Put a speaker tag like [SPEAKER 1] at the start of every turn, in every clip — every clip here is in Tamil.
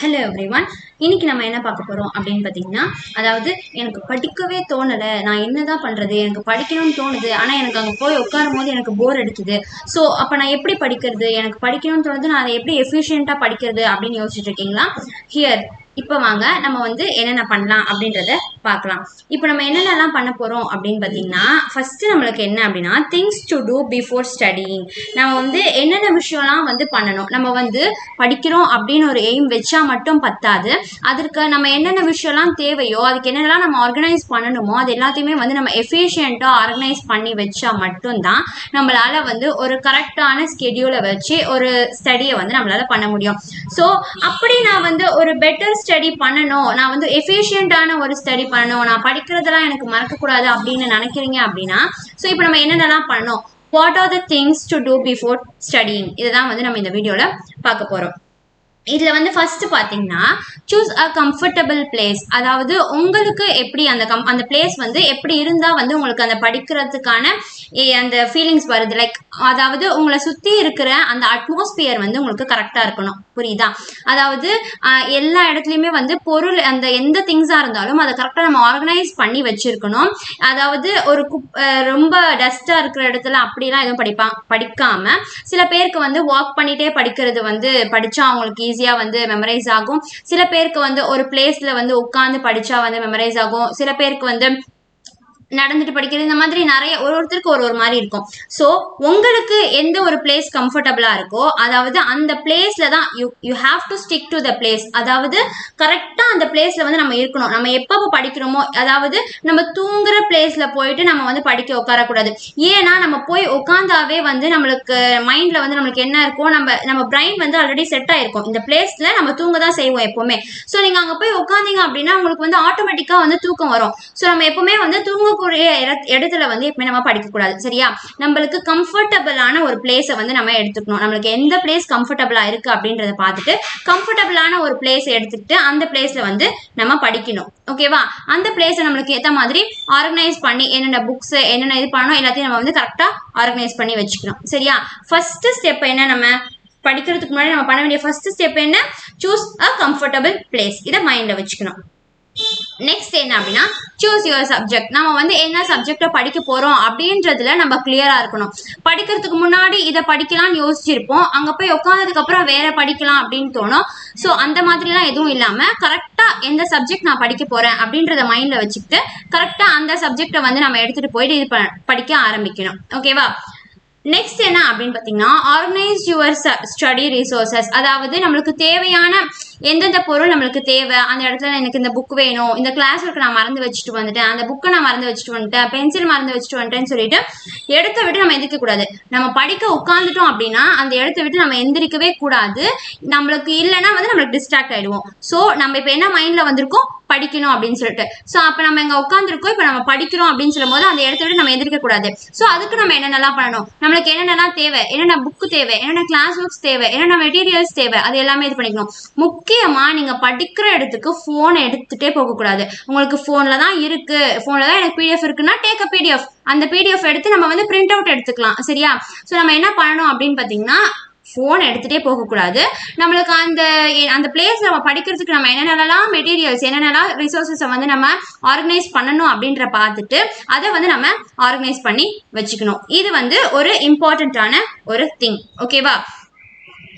[SPEAKER 1] Hello everyone. இன்னைக்கு நம்ம என்ன பார்க்க போகிறோம் அப்படின்னு பார்த்தீங்கன்னா, அதாவது எனக்கு படிக்கவே தோணலை, நான் என்னதான் பண்ணுறது, எனக்கு படிக்கணும்னு தோணுது, ஆனால் எனக்கு அங்கே போய் உட்காரும் போது எனக்கு போர் அடிக்குது. ஸோ அப்போ நான் எப்படி படிக்கிறது, எனக்கு படிக்கணும்னு தோணுது, நான் அதை எப்படி எஃபிஷியண்ட்டாக படிக்கிறது அப்படின்னு யோசிச்சுட்டு இருக்கீங்களா? ஹியர் இப்போ வாங்க நம்ம வந்து என்னென்ன பண்ணலாம் அப்படின்றத பார்க்கலாம். இப்போ நம்ம என்னென்னலாம் பண்ண போகிறோம் அப்படின்னு பார்த்தீங்கன்னா, ஃபஸ்ட்டு நம்மளுக்கு என்ன அப்படின்னா, things to do before studying. நம்ம வந்து என்னென்ன விஷயம்லாம் வந்து பண்ணணும். நம்ம வந்து படிக்கிறோம் அப்படின்னு ஒரு எய்ம் வச்சா மட்டும் பத்தாது. அதற்கு நம்ம என்னென்ன விஷயம்லாம் தேவையோ, அதுக்கு என்னென்னலாம் நம்ம ஆர்கனைஸ் பண்ணணுமோ, அது எல்லாத்தையுமே வந்து நம்ம எஃபிஷியண்ட்டாக ஆர்கனைஸ் பண்ணி வச்சா மட்டும்தான் நம்மளால் வந்து ஒரு கரெக்டான ஸ்கெடியூலை வச்சு ஒரு ஸ்டடியை வந்து நம்மளால் பண்ண முடியும். ஸோ அப்படி நான் வந்து ஒரு பெட்டர் ஸ்டடி பண்ணணும், நான் வந்து எஃபிஷியண்டான ஒரு ஸ்டடி பண்ணணும், நான் படிக்கிறதெல்லாம் எனக்கு மறக்கக்கூடாது அப்படின்னு நினைக்கிறீங்க அப்படின்னா, ஸோ இப்போ நம்ம என்னென்னலாம் பண்ணணும், what are the things to do before studying, இதுதான் வந்து நம்ம இந்த வீடியோவில் பார்க்க போகிறோம். இதில் வந்து ஃபர்ஸ்ட் பார்த்தீங்கன்னா, சூஸ் அ கம்ஃபர்டபுள் பிளேஸ். அதாவது உங்களுக்கு எப்படி அந்த பிளேஸ் வந்து எப்படி இருந்தால் வந்து உங்களுக்கு அந்த படிக்கிறதுக்கான அந்த ஃபீலிங்ஸ் வருது. லைக் அதாவது உங்களை சுற்றி இருக்கிற அந்த அட்மாஸ்பியர் வந்து உங்களுக்கு கரெக்டாக இருக்கணும். புரியுதா? அதாவது எல்லா இடத்துலையுமே வந்து பொருள் அந்த எந்த திங்ஸாக இருந்தாலும் அதை கரெக்டாக நம்ம ஆர்கனைஸ் பண்ணி வச்சுருக்கணும். அதாவது ஒரு ரொம்ப டஸ்ட்டாக இருக்கிற இடத்துல அப்படிலாம் எதுவும் படிக்காமல், சில பேருக்கு வந்து வாக் பண்ணிகிட்டே படிக்கிறது வந்து படித்தா அவங்களுக்கு ஈஸியாக வந்து மெமரைஸ் ஆகும். சில பேருக்கு வந்து ஒரு பிளேஸில் வந்து உட்காந்து படித்தா வந்து மெமரைஸ் ஆகும். சில பேருக்கு வந்து நடந்துட்டு படிக்கிறது, இந்த மாதிரி நிறைய ஒருத்தருக்கு ஒரு மாதிரி இருக்கும். ஸோ உங்களுக்கு எந்த ஒரு பிளேஸ் கம்ஃபர்டபுளாக இருக்கோ, அதாவது அந்த பிளேஸில் தான் you have to stick to the place. அதாவது கரெக்டாக அந்த பிளேஸில் வந்து நம்ம இருக்கணும். நம்ம எப்போ படிக்கிறோமோ, அதாவது நம்ம தூங்குற பிளேஸில் போயிட்டு நம்ம வந்து படிக்க உட்காரக்கூடாது. ஏன்னா நம்ம போய் உட்காந்தாவே வந்து நம்மளுக்கு மைண்டில் வந்து நம்மளுக்கு என்ன இருக்கும், நம்ம பிரைன் வந்து ஆல்ரெடி செட் ஆகிருக்கும். இந்த பிளேஸில் நம்ம தூங்க தான் செய்வோம் எப்போவுமே. ஸோ நீங்கள் அங்கே போய் உட்காந்தீங்க அப்படின்னா உங்களுக்கு வந்து ஆட்டோமேட்டிக்காக வந்து தூக்கம் வரும். ஸோ நம்ம எப்பவுமே வந்து தூங்க இடத்துல வந்து எப்பவுமே நம்ம படிக்கக்கூடாது. சரியா? நம்மளுக்கு கம்ஃபர்டபுளான ஒரு பிளேஸை வந்து நம்ம எடுத்துக்கணும். நம்மளுக்கு எந்த பிளேஸ் கம்ஃபர்டபுளா இருக்கு அப்படின்றத பார்த்துட்டு கம்ஃபர்டபுளான ஒரு பிளேஸ் எடுத்துக்கிட்டு அந்த பிளேஸ்ல வந்து நம்ம படிக்கணும். ஓகேவா? அந்த பிளேஸை நம்மளுக்கு ஏற்ற மாதிரி ஆர்கனைஸ் பண்ணி என்னென்ன புக்ஸ் என்னென்ன இது பண்ணணும் எல்லாத்தையும் நம்ம வந்து கரெக்டா ஆர்கனைஸ் பண்ணி வச்சுக்கணும். சரியா? ஃபர்ஸ்ட் ஸ்டெப் என்ன, நம்ம படிக்கிறதுக்கு முன்னாடி நம்ம பண்ண வேண்டிய ஃபர்ஸ்ட் ஸ்டெப் என்ன, சூஸ் அ கம்ஃபர்டபுள் பிளேஸ். இதை மைண்ட்ல வச்சுக்கணும். நெக்ஸ்ட் என்ன அப்படின்னா, சூஸ் யுவர் சப்ஜெக்ட். நம்ம வந்து என்ன சப்ஜெக்டை படிக்க போறோம் அப்படின்றதுல நம்ம கிளியரா இருக்கணும். படிக்கிறதுக்கு முன்னாடி இதை படிக்கலாம்னு யோசிச்சிருப்போம், அங்க போய் உட்காந்ததுக்கு அப்புறம் வேற படிக்கலாம் அப்படின்னு தோணும். ஸோ அந்த மாதிரிலாம் எதுவும் இல்லாம கரெக்டா எந்த சப்ஜெக்ட் நான் படிக்க போறேன் அப்படின்றத மைண்ட்ல வச்சுக்கிட்டு கரெக்டா அந்த சப்ஜெக்டை வந்து நம்ம எடுத்துட்டு போயிட்டு இது படிக்க ஆரம்பிக்கணும். ஓகேவா? நெக்ஸ்ட் என்ன அப்படின்னு பார்த்தீங்கன்னா, ஆர்கனைஸ் யுவர் ஸ்டடி ரிசோர்சஸ். அதாவது நம்மளுக்கு தேவையான எந்தெந்த பொருள் நம்மளுக்கு தேவை, அந்த இடத்துல எனக்கு இந்த புக் வேணும், இந்த கிளாஸ் ஒர்க் நான் மறந்து வச்சுட்டு வந்துட்டேன், அந்த புக்கை நான் மறந்து வச்சுட்டு வந்துட்டேன், பென்சில் மறந்து வச்சுட்டு வந்துட்டேன்னு சொல்லிட்டு இடத்த விட்டு நம்ம எந்திரிக்க கூடாது. நம்ம படிக்க உட்காந்துட்டோம் அப்படின்னா அந்த இடத்த விட்டு நம்ம எந்திரிக்கவே கூடாது. நம்மளுக்கு இல்லைன்னா வந்து நம்மளுக்கு டிஸ்ட்ராக்ட் ஆயிடுவோம். ஸோ நம்ம இப்போ என்ன மைண்ட்ல வந்திருக்கோம், படிக்கணும் அப்படின்னு சொல்லிட்டு. ஸோ அப்போ நம்ம இங்கே உட்காந்துருக்கோம், இப்போ நம்ம படிக்கிறோம் அப்படின்னு சொல்லும் போது அந்த இடத்த விட்டு நம்ம எந்திரிக்க கூடாது. ஸோ அதுக்கு நம்ம என்னென்னலாம் பண்ணணும், நம்மளுக்கு என்னென்னலாம் தேவை, என்னென்ன புக்கு தேவை, என்னென்ன கிளாஸ் ஒர்க்ஸ் தேவை, என்னென்ன மெட்டீரியல்ஸ் தேவை, அது எல்லாமே இது பண்ணிக்கணும். முக்கியமா நீங்க படிக்கிற இடத்துக்கு போன் எடுத்துட்டே போகக்கூடாது. உங்களுக்கு போன்ல தான் இருக்கு, போன்ல தான் எனக்கு பிடிஎஃப் இருக்குன்னா டேக் அ பிடிஎஃப். அந்த பிடிஎஃப் எடுத்து நம்ம வந்து பிரிண்ட் அவுட் எடுத்துக்கலாம். சரியா? ஸோ நம்ம என்ன பண்ணணும் அப்படின்னு பார்த்தீங்கன்னா, ஃபோன் எடுத்துகிட்டே போகக்கூடாது. நம்மளுக்கு அந்த பிளேஸ் நம்ம படிக்கிறதுக்கு நம்ம என்னென்னலாம் மெட்டீரியல்ஸ் என்னென்னலாம் ரிசோர்ஸஸை வந்து நம்ம ஆர்கனைஸ் பண்ணணும் அப்படின்ற பார்த்துட்டு அதை வந்து நம்ம ஆர்கனைஸ் பண்ணி வச்சுக்கணும். இது வந்து ஒரு இம்பார்ட்டண்ட்டான ஒரு திங். ஓகேவா?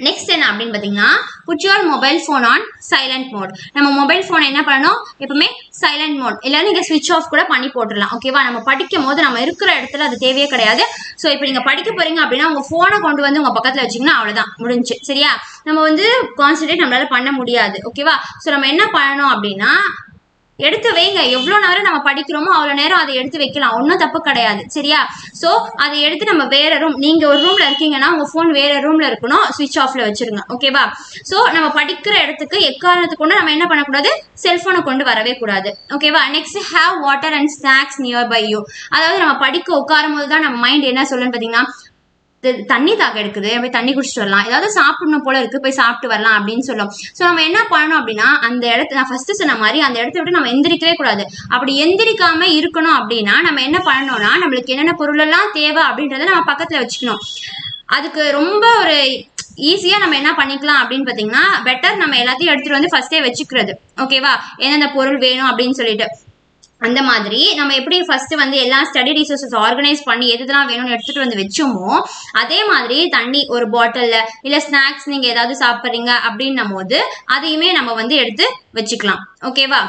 [SPEAKER 1] நெக்ஸ்ட் என்ன அப்படின்னு பார்த்தீங்கன்னா, put your mobile phone on silent mode. நம்ம மொபைல் ஃபோனை என்ன பண்ணணும், எப்பவுமே சைலண்ட் மோட் இல்லை நீங்கள் ஸ்விட்ச் ஆஃப் கூட பண்ணி போட்டுடலாம். ஓகேவா? நம்ம படிக்கும் போது நம்ம இருக்கிற இடத்துல அது தேவையே கிடையாது. ஸோ இப்போ நீங்கள் படிக்க போறீங்க அப்படின்னா உங்கள் ஃபோனை கொண்டு வந்து உங்கள் பக்கத்தில் வச்சிங்கன்னா அவ்வளோதான், முடிஞ்சு. சரியா? நம்ம வந்து கான்சன்ட்ரேட் நம்மளால பண்ண முடியாது. ஓகேவா? ஸோ நம்ம என்ன பண்ணணும் அப்படின்னா, எடுத்து வைங்க. எவ்வளோ நேரம் நம்ம படிக்கிறோமோ அவ்வளோ நேரம் அதை எடுத்து வைக்கலாம், ஒன்றும் தப்பு கிடையாது. சரியா? ஸோ அதை எடுத்து நம்ம வேற ரூம், நீங்கள் ஒரு ரூமில் இருக்கீங்கன்னா உங்கள் ஃபோன் வேற ரூமில் இருக்கணும், ஸ்விட்ச் ஆஃப்ல வச்சிருங்க. ஓகேவா? ஸோ நம்ம படிக்கிற இடத்துக்கு எக்காரணத்துக்கு கொண்டு நம்ம என்ன பண்ணக்கூடாது, செல்ஃபோனை கொண்டு வரவே கூடாது. ஓகேவா? Next, have water and snacks near by you. அதாவது நம்ம படிக்க உட்காரும் போது தான் நம்ம மைண்ட் என்ன சொல்லுன்னு பார்த்தீங்கன்னா, தண்ணி தாக எடுக்குது, போய் தண்ணி குடிச்சிட்டு வரலாம், ஏதாவது சாப்பிடணும் போல இருக்கு, போய் சாப்பிட்டு வரலாம் அப்படின்னு சொல்லும். ஸோ நம்ம என்ன பண்ணணும் அப்படின்னா, அந்த இடத்த நான் ஃபர்ஸ்ட் சொன்ன மாதிரி அந்த இடத்த விட்டு நம்ம எந்திரிக்கவே கூடாது. அப்படி எந்திரிக்காம இருக்கணும் அப்படின்னா நம்ம என்ன பண்ணணும்னா, நம்மளுக்கு என்னென்ன பொருள் எல்லாம் தேவை அப்படின்றத நம்ம பக்கத்துல வச்சுக்கணும். அதுக்கு ரொம்ப ஒரு ஈஸியா நம்ம என்ன பண்ணிக்கலாம் அப்படின்னு பாத்தீங்கன்னா, பெட்டர் நம்ம எல்லாத்தையும் எடுத்துட்டு வந்து ஃபர்ஸ்டே வச்சுக்கிறது. ஓகேவா? எந்தெந்த பொருள் வேணும் அப்படின்னு சொல்லிட்டு. அந்த மாதிரி நம்ம எப்படி ஃபர்ஸ்ட் வந்து எல்லா ஸ்டடி ரிசோர்சஸ் ஆர்கனைஸ் பண்ணி எதுலாம் வேணும்னு எடுத்துட்டு வந்து வச்சோமோ, அதே மாதிரி தண்ணி ஒரு பாட்டில்ல இல்ல ஸ்நாக்ஸ் நீங்க ஏதாவது சாப்பிடுறீங்க அப்படின்னும் போது அதையுமே நம்ம வந்து எடுத்து வச்சுக்கலாம். ஓகேவா?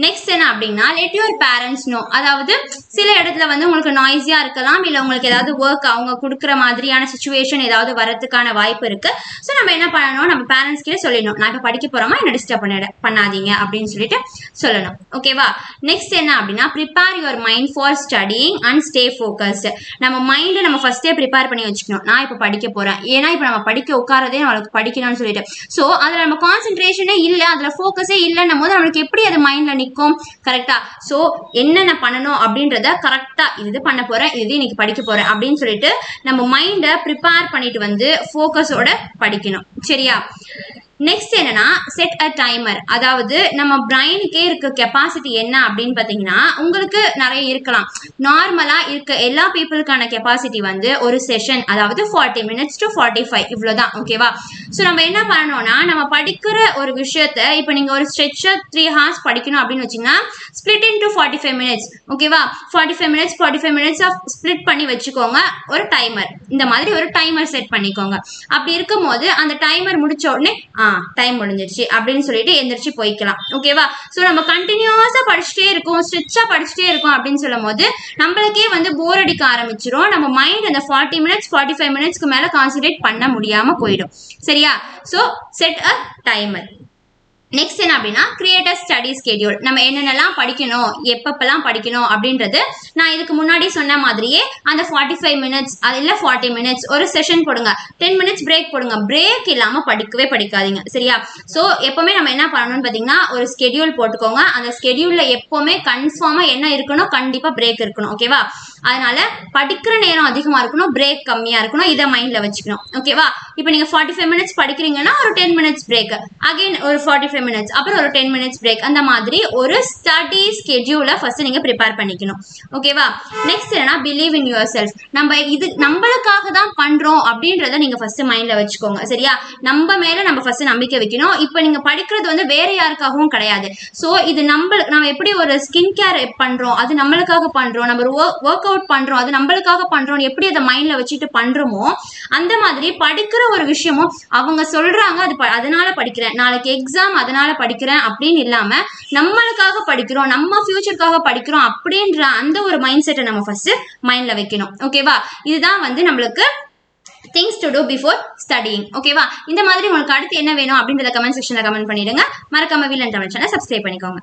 [SPEAKER 1] நெக்ஸ்ட் என்ன அப்படின்னா, லெட் யுவர் பேரண்ட்ஸ் நோ. அதாவது சில இடத்துல வந்து உங்களுக்கு நாய்ஸியா இருக்கலாம், இல்ல உங்களுக்கு ஏதாவது ஒர்க் அவங்க கொடுக்குற மாதிரியான சுச்சுவேஷன் ஏதாவது வரதுக்கான வாய்ப்பு இருக்கு. ஸோ நம்ம என்ன பண்ணணும், நம்ம பேரண்ட்ஸ் கிட்ட சொல்லிடணும், நான் இப்போ படிக்க போறோமா, என்ன டிஸ்டர்ப் பண்ணாதீங்க அப்படின்னு சொல்லிட்டு சொல்லணும். ஓகேவா? நெக்ஸ்ட் என்ன அப்படின்னா, prepare your mind for studying and stay focused. நம்ம மைண்டை நம்ம ஃபர்ஸ்டே ப்ரிப்பேர் பண்ணி வச்சுக்கணும். நான் இப்போ படிக்க போறேன், ஏன்னா இப்போ நம்ம படிக்க உட்காரதே நம்மளுக்கு படிக்கணும்னு சொல்லிட்டு. ஸோ அதுல நம்ம கான்சென்ட்ரேஷனே இல்லை, அதுல ஃபோக்கஸே இல்லைன்னும் போது நம்மளுக்கு எப்படி அது மைண்ட்ல நிற்கும்? கரெக்டா? சோ என்னென்ன பண்ணணும் அப்படின்றத கரெக்டா இது பண்ண போறேன், இது இன்னைக்கு படிக்க போறேன் அப்படின்னு சொல்லிட்டு நம்ம மைண்ட ப்ரிப்பேர் பண்ணிட்டு வந்து ஃபோக்கஸோட படிக்கணும். சரியா? நெக்ஸ்ட் என்னன்னா, செட் அ டைமர். அதாவது நம்ம பிரைனுக்கே இருக்க கெப்பாசிட்டி என்ன அப்படின்னு பாத்தீங்கன்னா, உங்களுக்கு நிறைய இருக்கலாம். நார்மலா இருக்க எல்லா பீப்புளுக்கான கெப்பாசிட்டி வந்து ஒரு செஷன், அதாவது 40 minutes to 45 இவ்வளவுதான். ஓகேவா? ஸோ நம்ம என்ன பண்ணணும்னா, நம்ம படிக்கிற ஒரு விஷயத்த இப்போ நீங்க ஒரு ஸ்ட்ரெச்சா 3 hours படிக்கணும் அப்படின்னு வச்சீங்கன்னா, ஸ்பிளிட் இன்டு 45 minutes. ஓகேவா? 45 minutes ஆஃப் ஸ்பிளிட் பண்ணி வச்சுக்கோங்க. ஒரு டைமர், இந்த மாதிரி ஒரு டைமர் செட் பண்ணிக்கோங்க. அப்படி இருக்கும் போது அந்த டைமர் முடிச்ச உடனே டைம் முடிஞ்சிருச்சு அப்படின்னு சொல்லிட்டு எந்திரிச்சு போய்க்கலாம். ஓகேவா? ஸோ நம்ம கண்டினியூஸா படிச்சுட்டே இருக்கோம், ஸ்ட்ரெச்சா படிச்சுட்டே இருக்கோம் அப்படின்னு சொல்லும் போது நம்மளுக்கே வந்து போர் அடிக்க ஆரம்பிச்சிரும். நம்ம மைண்ட் அந்த 40 minutes 45 minutesக்கு மேல கான்சென்ட்ரேட் பண்ண முடியாம போயிடும். சரியா? ஸோ செட் அ டைமர். நெக்ஸ்ட் என்ன அப்படின்னா, கிரியேட் அ ஸ்டடி ஸ்கெடியூல். நம்ம என்னென்னலாம் படிக்கணும், எப்பப்பெல்லாம் படிக்கணும் அப்படின்றது நான் இதுக்கு முன்னாடி சொன்ன மாதிரியே அந்த 45 minutes அது இல்லை 40 minutes ஒரு செஷன் போடுங்க. 10 minutes பிரேக் போடுங்க. பிரேக் இல்லாம படிக்கவே படிக்காதீங்க. சரியா? ஸோ எப்பவுமே நம்ம என்ன பண்ணணும்னு பார்த்தீங்கன்னா, ஒரு ஸ்கெடியூல் போட்டுக்கோங்க. அந்த ஸ்கெடியூல்ல எப்பவுமே கன்ஃபார்மா என்ன இருக்கணும், கண்டிப்பா பிரேக் இருக்கணும். ஓகேவா? அதனால படிக்கிற நேரம் அதிகமா இருக்கணும், பிரேக் கம்மியா இருக்கணும். இதை மைண்ட்ல வச்சுக்கணும். ஓகேவா? இப்போ நீங்க 45 minutes படிக்கிறீங்கன்னா ஒரு 10 minutes பிரேக், அகைன் ஒரு 45 minutes, அப்புறம் ஒரு 10 minutes பிரேக். அந்த மாதிரி ஒரு ஸ்டடி ஸ்கெட்யூலை ஃபர்ஸ்ட் நீங்க ப்ரிப்பேர் பண்ணிக்கணும். ஓகேவா? நெக்ஸ்ட் என்ன, பிலீவ் இன் யுவர் செல்ஃப். நம்ம இது நம்மளுக்காக தான் பண்றோம் அப்படின்றத நீங்க ஃபர்ஸ்ட் மைண்ட்ல வச்சுக்கோங்க. சரியா? நம்ம மேல நம்ம ஃபர்ஸ்ட் நம்பிக்கை வைக்கணும். இப்போ நீங்க படிக்கிறது வந்து வேற யாருக்காகவும் கிடையாது. ஸோ இது நம்ம எப்படி ஒரு ஸ்கின் கேர் பண்றோம், அது நம்மளுக்காக பண்றோம். நம்ம ஒர்க் அவுட் பண்றோம், அது நம்மளுக்காக பண்றோம். எப்படி அதை மைண்ட்ல வச்சுட்டு பண்றோமோ அந்த மாதிரி படிக்கிற ஒரு விஷயமும் அவங்க சொல்றாங்க, அது அதனால படிக்கிறேன், நாளைக்கு எக்ஸாம் அதனால படிக்கிறேன் அப்படின்னு இல்லாம நம்மளுக்காக படிக்கிறோம், நம்ம ஃபியூச்சருக்காக படிக்கிறோம் அப்படின்ற அந்த ஒரு மைண்ட் செட்டை நம்ம ஃபர்ஸ்ட் மைண்ட்ல வைக்கணும். ஓகேவா? இதுதான் வந்து நம்மளுக்கு things to do before studying. ஓகேவா? இந்த மாதிரி உங்களுக்கு அடுத்து என்ன வேணும் அப்படின்றத கமெண்ட் செக்ஷன்ல கமெண்ட் பண்ணிடுங்க. மறக்காம wheel and Tamil channel subscribe பண்ணிக்கோங்க.